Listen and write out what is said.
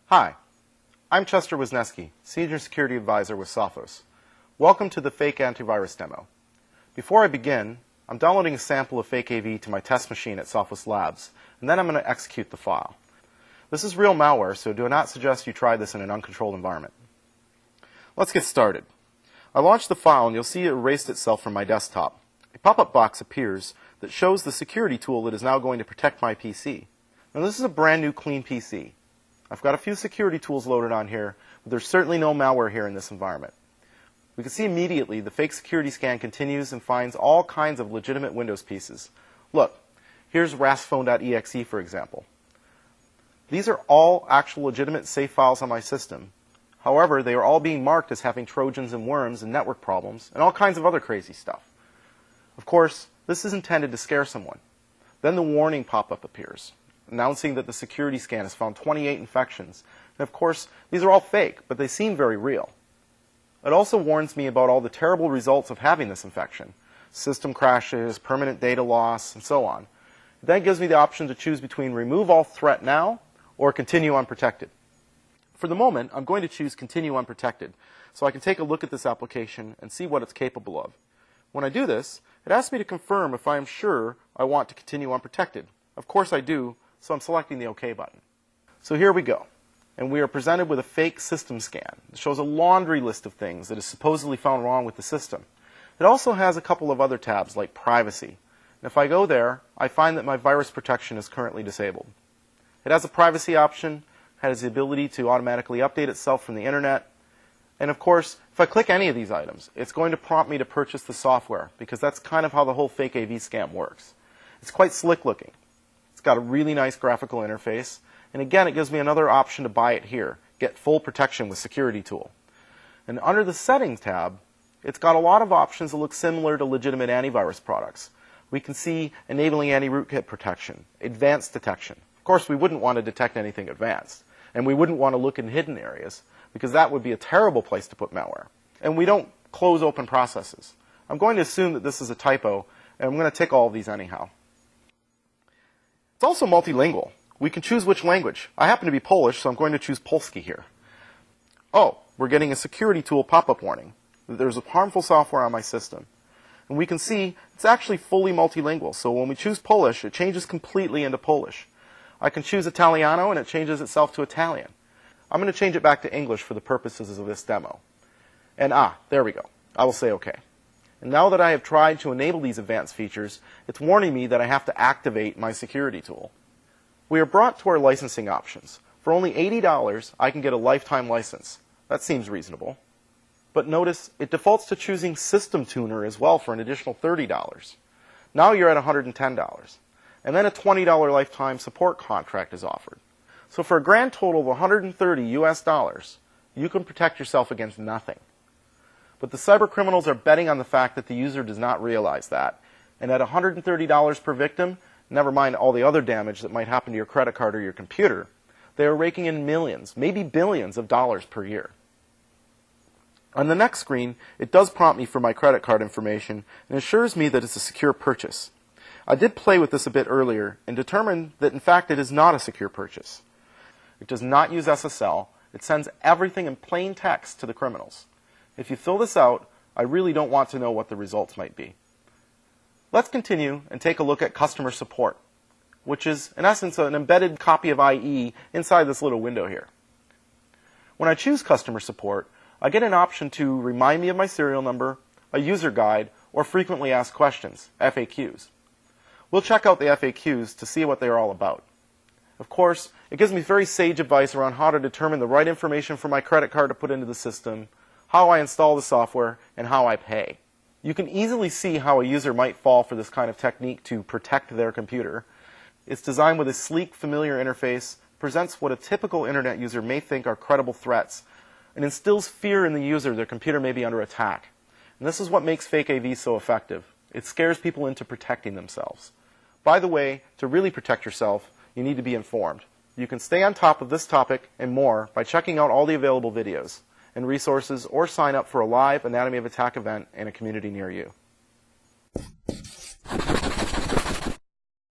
Hi, I'm Chester Wisniewski, Senior Security Advisor with Sophos. Welcome to the Fake Antivirus demo. Before I begin, I'm downloading a sample of Fake AV to my test machine at Sophos Labs, and then I'm going to execute the file. This is real malware, so do not suggest you try this in an uncontrolled environment. Let's get started. I launched the file, and you'll see it erased itself from my desktop. A pop-up box appears that shows the security tool that is now going to protect my PC. Now, this is a brand new clean PC. I've got a few security tools loaded on here, but there's certainly no malware here in this environment. We can see immediately the fake security scan continues and finds all kinds of legitimate Windows pieces. Look, here's rasphone.exe, for example. These are all actual legitimate safe files on my system. However, they are all being marked as having Trojans and worms and network problems and all kinds of other crazy stuff. Of course, this is intended to scare someone. Then the warning pop-up appears, announcing that the security scan has found 28 infections. And of course, these are all fake, but they seem very real. It also warns me about all the terrible results of having this infection: system crashes, permanent data loss, and so on. It then gives me the option to choose between remove all threat now or continue unprotected. For the moment, I'm going to choose continue unprotected, so I can take a look at this application and see what it's capable of. When I do this, it asks me to confirm if I am sure I want to continue unprotected. Of course I do, so I'm selecting the OK button. So here we go. And we are presented with a fake system scan. It shows a laundry list of things that is supposedly found wrong with the system. It also has a couple of other tabs like privacy. And if I go there, I find that my virus protection is currently disabled. It has a privacy option, has the ability to automatically update itself from the internet. And of course, if I click any of these items, it's going to prompt me to purchase the software, because that's kind of how the whole fake AV scam works. It's quite slick looking. It's got a really nice graphical interface. And again, it gives me another option to buy it here, get full protection with Security Tool. And under the Settings tab, it's got a lot of options that look similar to legitimate antivirus products. We can see enabling anti-rootkit protection, advanced detection. Of course, we wouldn't want to detect anything advanced. And we wouldn't want to look in hidden areas, because that would be a terrible place to put malware. And we don't close open processes. I'm going to assume that this is a typo, and I'm going to tick all of these anyhow. It's also multilingual. We can choose which language. I happen to be Polish, so I'm going to choose Polski here. Oh, we're getting a security tool pop-up warning that there's harmful software on my system. And we can see it's actually fully multilingual. So when we choose Polish, it changes completely into Polish. I can choose Italiano, and it changes itself to Italian. I'm going to change it back to English for the purposes of this demo. And there we go. I will say OK. And now that I have tried to enable these advanced features, it's warning me that I have to activate my security tool. We are brought to our licensing options. For only $80, I can get a lifetime license. That seems reasonable. But notice, it defaults to choosing System Tuner as well for an additional $30. Now you're at $110. And then a $20 lifetime support contract is offered. So for a grand total of $130 US, you can protect yourself against nothing. But the cyber criminals are betting on the fact that the user does not realize that. And at $130 per victim, never mind all the other damage that might happen to your credit card or your computer, they are raking in millions, maybe billions of dollars per year. On the next screen, it does prompt me for my credit card information and assures me that it's a secure purchase. I did play with this a bit earlier and determined that in fact it is not a secure purchase. It does not use SSL. It sends everything in plain text to the criminals. If you fill this out, I really don't want to know what the results might be. Let's continue and take a look at customer support, which is, in essence, an embedded copy of IE inside this little window here. When I choose customer support, I get an option to remind me of my serial number, a user guide, or frequently asked questions, FAQs. We'll check out the FAQs to see what they are all about. Of course, it gives me very sage advice around how to determine the right information for my credit card to put into the system, how I install the software, and how I pay. You can easily see how a user might fall for this kind of technique to protect their computer. It's designed with a sleek, familiar interface, presents what a typical internet user may think are credible threats, and instills fear in the user their computer may be under attack. And this is what makes fake AV so effective. It scares people into protecting themselves. By the way, to really protect yourself, you need to be informed. You can stay on top of this topic and more by checking out all the available videos and resources, or sign up for a live Anatomy of Attack event in a community near you.